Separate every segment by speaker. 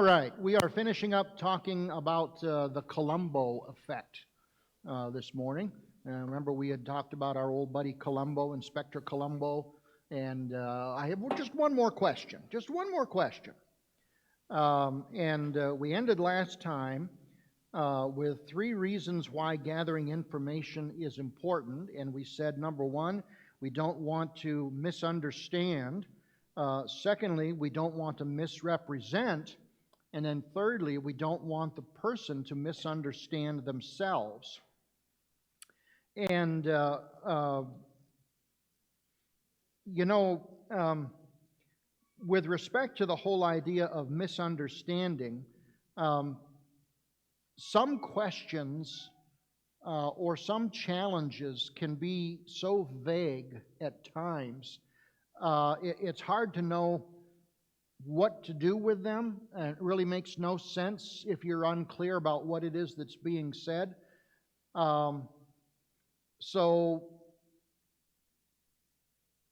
Speaker 1: right, we are finishing up talking about the Columbo Effect this morning. Remember, we had talked about our old buddy Columbo, Inspector Columbo, and I have just one more question. We ended last time with 3 reasons why gathering information is important, and we said, number 1, we don't want to misunderstand. Secondly, we don't want to misrepresent. And then thirdly, we don't want the person to misunderstand themselves. And, with respect to the whole idea of misunderstanding, some questions or some challenges can be so vague at times. It's hard to know what to do with them, and it really makes no sense if you're unclear about what it is that's being said. So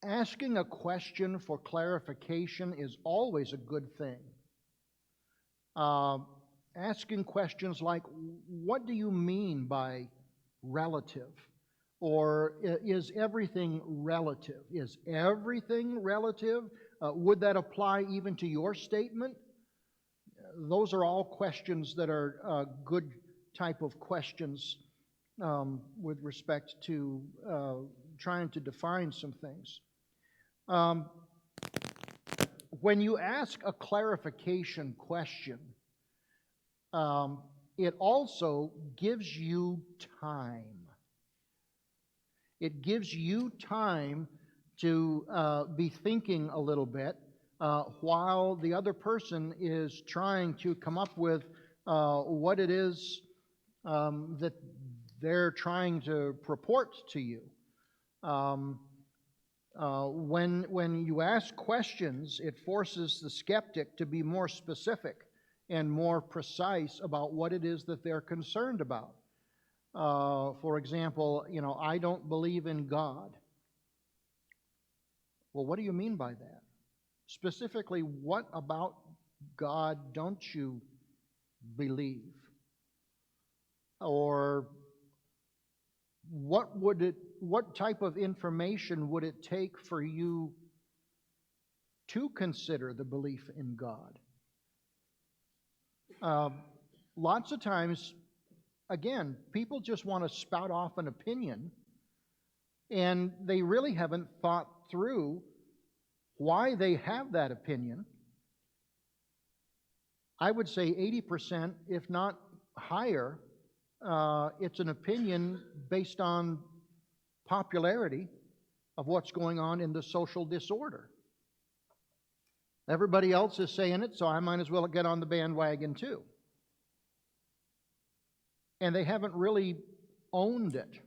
Speaker 1: asking a question for clarification is always a good thing. Asking questions like, what do you mean by relative? Or is everything relative? Is everything relative? Would that apply even to your statement? Those are all questions that are good type of questions with respect to trying to define some things. When you ask a clarification question, it also gives you time. It gives you time to be thinking a little bit while the other person is trying to come up with what it is that they're trying to purport to you. When you ask questions, it forces the skeptic to be more specific and more precise about what it is that they're concerned about. For example, I don't believe in God. Well, what do you mean by that? Specifically, what about God don't you believe? Or what type of information would it take for you to consider the belief in God? Lots of times, again, people just want to spout off an opinion, and they really haven't thought through why they have that opinion. I would say 80%, if not higher, it's an opinion based on popularity of what's going on in the social disorder. Everybody else is saying it, so I might as well get on the bandwagon too. And they haven't really owned it.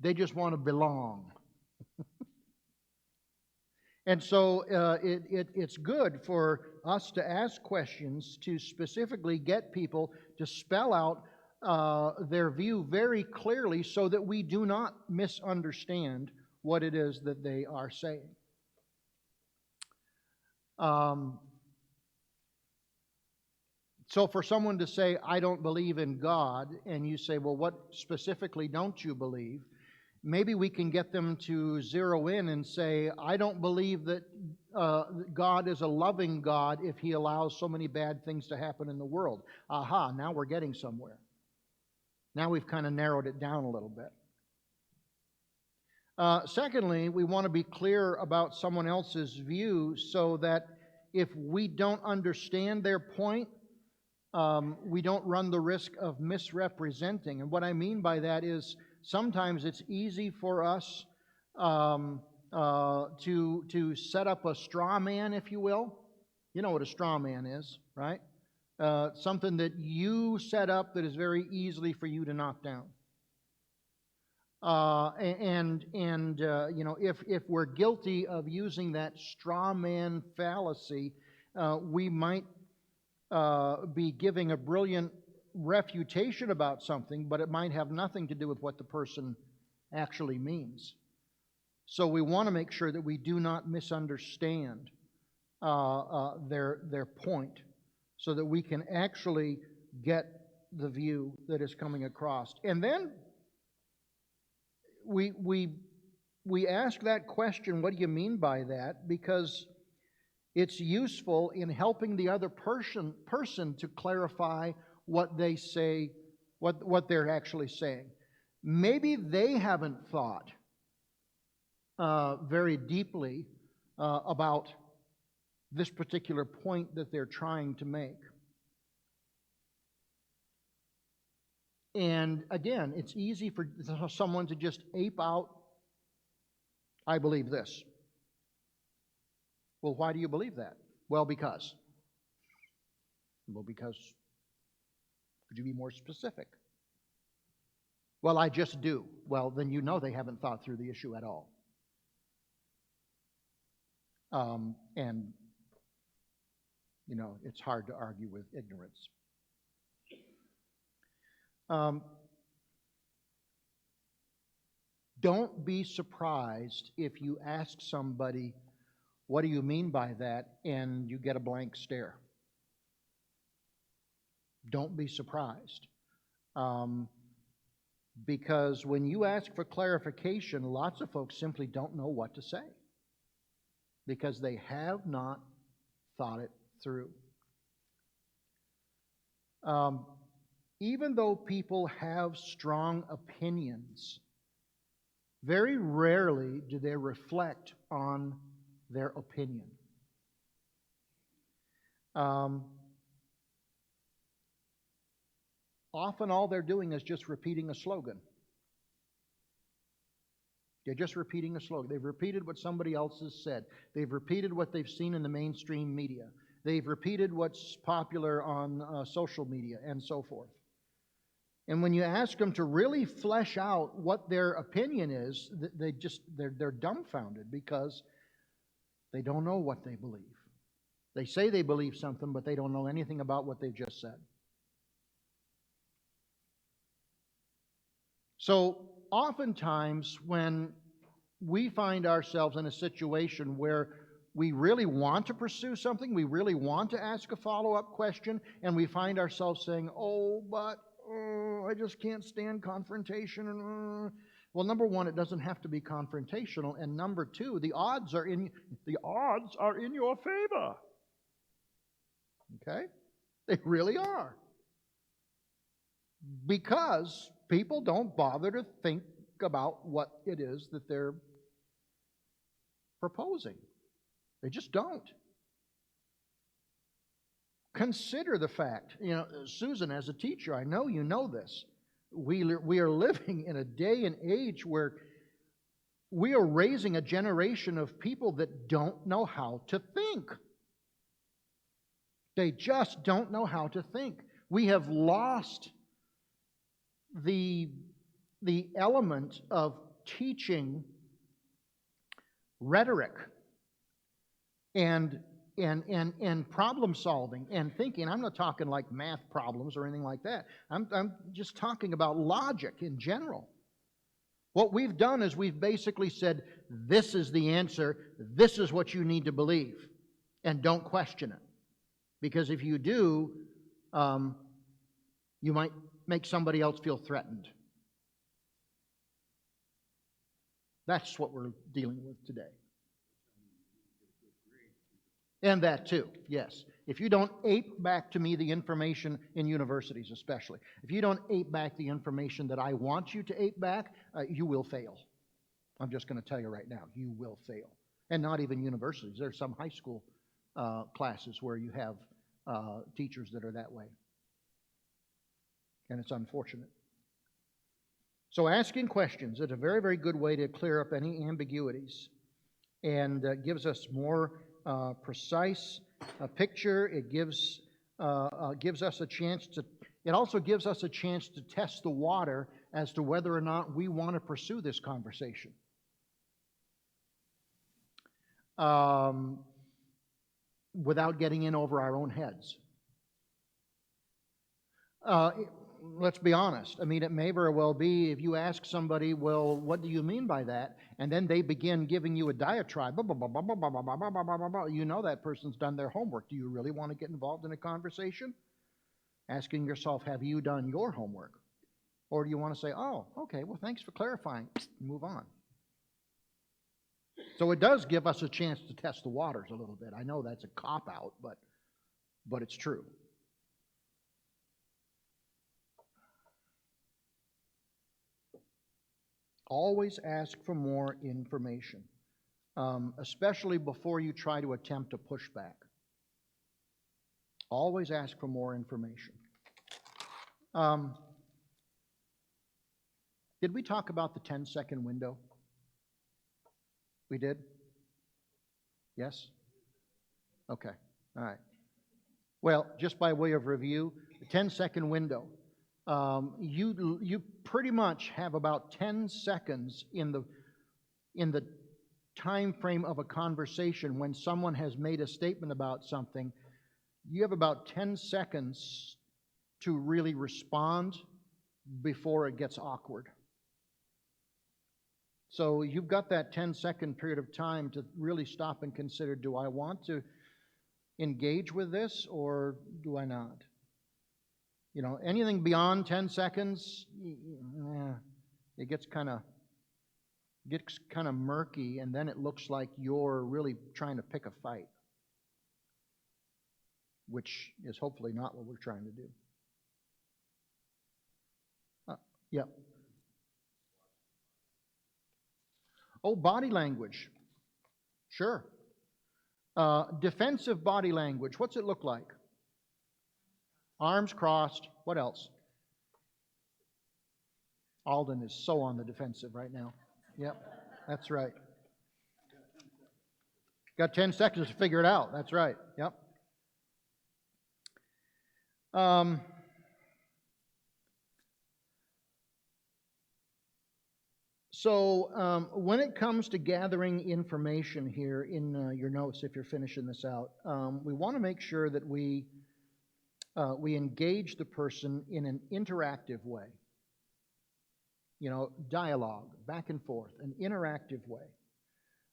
Speaker 1: They just want to belong. And so it's good for us to ask questions to specifically get people to spell out their view very clearly so that we do not misunderstand what it is that they are saying. So for someone to say, I don't believe in God, and you say, well, what specifically don't you believe? Maybe we can get them to zero in and say, I don't believe that God is a loving God if He allows so many bad things to happen in the world. Aha, now we're getting somewhere. Now we've kind of narrowed it down a little bit. Secondly, we want to be clear about someone else's view so that if we don't understand their point, we don't run the risk of misrepresenting. And what I mean by that is sometimes it's easy for us to set up a straw man, if you will. You know what a straw man is, right? Something that you set up that is very easily for you to knock down. If we're guilty of using that straw man fallacy, we might be giving a brilliant refutation about something, but it might have nothing to do with what the person actually means. So we want to make sure that we do not misunderstand their point. so that we can actually get the view that is coming across. And then we ask that question, what do you mean by that? Because it's useful in helping the other person to clarify what they say, what they're actually saying. Maybe they haven't thought very deeply about this particular point that they're trying to make. And again, it's easy for someone to just ape out, I believe this. Well, why do you believe that? Well, because. Well, because. Could you be more specific? Well, I just do. Well, then you know they haven't thought through the issue at all. And, you know, it's hard to argue with ignorance. Don't be surprised if you ask somebody, what do you mean by that? And you get a blank stare. Don't be surprised. Because when you ask for clarification, lots of folks simply don't know what to say because they have not thought it through. Even though people have strong opinions, very rarely do they reflect on their opinion. Often all they're doing is just repeating a slogan. They're just repeating a slogan. They've repeated what somebody else has said. They've repeated what they've seen in the mainstream media. They've repeated what's popular on social media and so forth. And when you ask them to really flesh out what their opinion is, they're dumbfounded because they don't know what they believe. They say they believe something, but they don't know anything about what they've just said. So oftentimes when we find ourselves in a situation where we really want to pursue something, we really want to ask a follow-up question, and we find ourselves saying, but I just can't stand confrontation. Well, number one, it doesn't have to be confrontational, and number two, the odds are in your favor. Okay? They really are. Because people don't bother to think about what it is that they're proposing. They just don't. Consider the fact, Susan, as a teacher, I know you know this. We are living in a day and age where we are raising a generation of people that don't know how to think. They just don't know how to think. We have lost the element of teaching rhetoric and problem solving and thinking. I'm not talking like math problems or anything like that. I'm just talking about logic in general. What we've done is we've basically said, this is the answer, this is what you need to believe, and don't question it. Because if you do, you might make somebody else feel threatened. That's what we're dealing with today. And that too, yes. If you don't ape back to me the information in universities especially, if you don't ape back the information that I want you to ape back, you will fail. I'm just going to tell you right now, you will fail. And not even universities. There's some high school classes where you have teachers that are that way. And it's unfortunate. So asking questions is a very, very good way to clear up any ambiguities and gives us more precise picture. It gives us a chance to. It also gives us a chance to test the water as to whether or not we want to pursue this conversation. Without getting in over our own heads. let's be honest. I mean, it may very well be if you ask somebody, well, what do you mean by that? And then they begin giving you a diatribe. You know that person's done their homework. Do you really want to get involved in a conversation? Asking yourself, have you done your homework? Or do you want to say, oh, okay, well, thanks for clarifying. Move on. So it does give us a chance to test the waters a little bit. I know that's a cop-out, but it's true. Always ask for more information, especially before you try to attempt a pushback. Always ask for more information. Did we talk about the 10-second window? We did? Yes? Okay, all right. Well, just by way of review, the 10-second window. You pretty much have about 10 seconds in the time frame of a conversation when someone has made a statement about something. You have about 10 seconds to really respond before it gets awkward. So you've got that 10-second period of time to really stop and consider, do I want to engage with this or do I not? You know, anything beyond 10 seconds, it gets kind of murky, and then it looks like you're really trying to pick a fight, which is hopefully not what we're trying to do. Yep. Oh, body language. Sure. Defensive body language. What's it look like? Arms crossed. What else? Alden is so on the defensive right now. Yep, that's right. Got 10 seconds to figure it out. That's right. Yep. So when it comes to gathering information here in your notes, if you're finishing this out, we want to make sure that we engage the person in an interactive way. You know, dialogue, back and forth, an interactive way.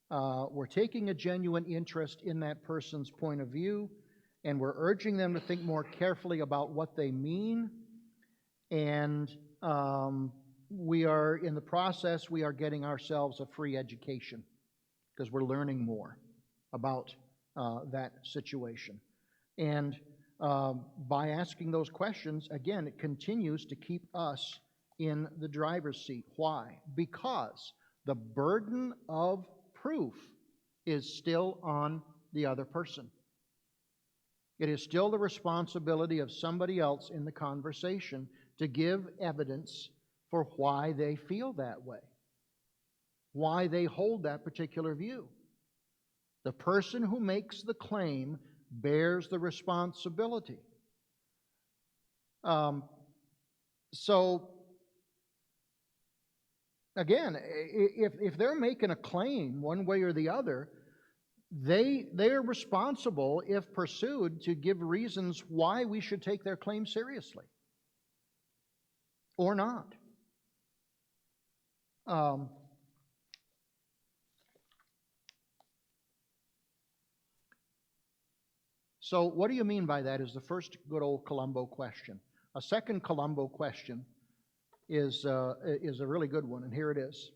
Speaker 1: We're taking a genuine interest in that person's point of view, and we're urging them to think more carefully about what they mean. And we are, in the process, we are getting ourselves a free education because we're learning more about that situation. And by asking those questions, again, it continues to keep us in the driver's seat. Why? Because the burden of proof is still on the other person. It is still the responsibility of somebody else in the conversation to give evidence for why they feel that way, why they hold that particular view. The person who makes the claim bears the responsibility. So, again, if they're making a claim one way or the other, they are responsible, if pursued, to give reasons why we should take their claim seriously or not. So what do you mean by that is the first good old Columbo question. A second Columbo question is a really good one, and here it is.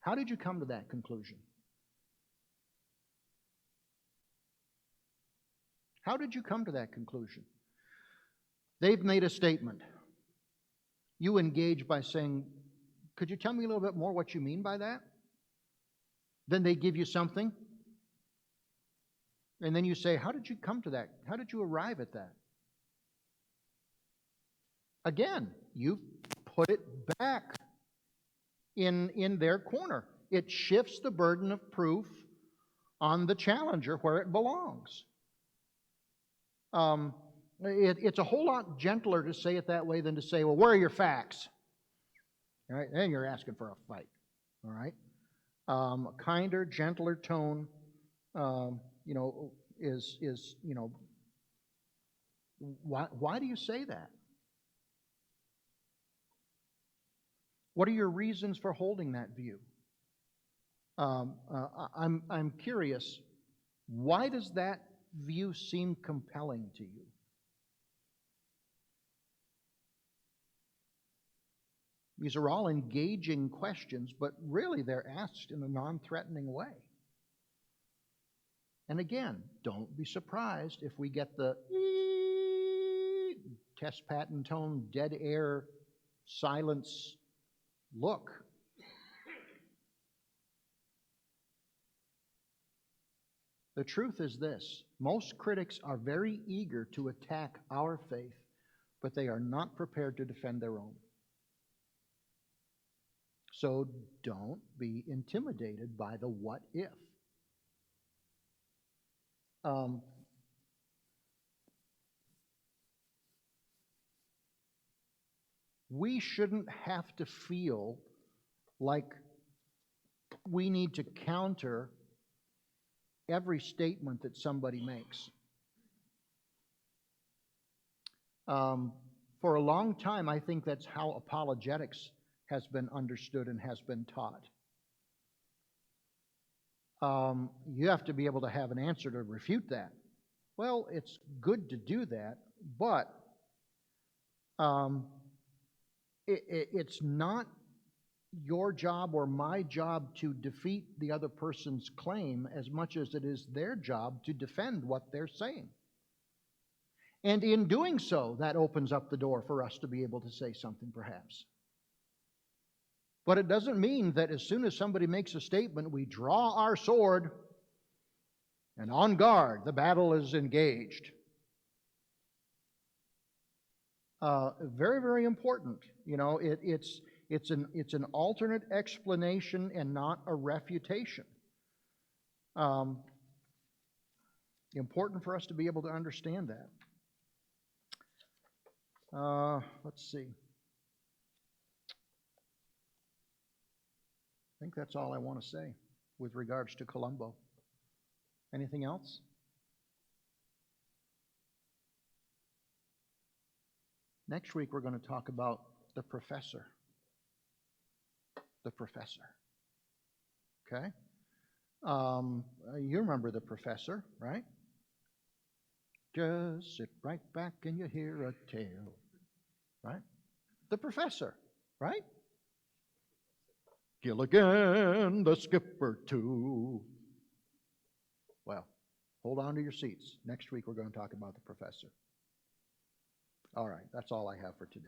Speaker 1: How did you come to that conclusion? How did you come to that conclusion? They've made a statement. You engage by saying, could you tell me a little bit more what you mean by that? Then they give you something. And then you say, how did you come to that? How did you arrive at that? Again, you put it back in their corner. It shifts the burden of proof on the challenger where it belongs. It's a whole lot gentler to say it that way than to say, well, where are your facts? All right, then you're asking for a fight. All right? A kinder, gentler tone, is why do you say that? What are your reasons for holding that view? I'm curious, why does that view seem compelling to you? These are all engaging questions, but really they're asked in a non-threatening way. And again, don't be surprised if we get the test patent tone, dead air, silence look. The truth is this: most critics are very eager to attack our faith, but they are not prepared to defend their own. So don't be intimidated by the what if. We shouldn't have to feel like we need to counter every statement that somebody makes. For a long time, I think that's how apologetics has been understood and has been taught. You have to be able to have an answer to refute that. Well, it's good to do that, but it's not your job or my job to defeat the other person's claim as much as it is their job to defend what they're saying. And in doing so, that opens up the door for us to be able to say something, perhaps. But it doesn't mean that as soon as somebody makes a statement, we draw our sword and on guard, the battle is engaged. Very, very important. You know, it's an alternate explanation and not a refutation. Important for us to be able to understand that. Let's see. I think that's all I want to say with regards to Columbo. Anything else? Next week we're going to talk about the professor. The professor. Okay? You remember the professor, right? Just sit right back and you hear a tale. Right? The professor, right? Gilligan, the skipper, too. Well, hold on to your seats. Next week we're going to talk about the professor. All right, that's all I have for today.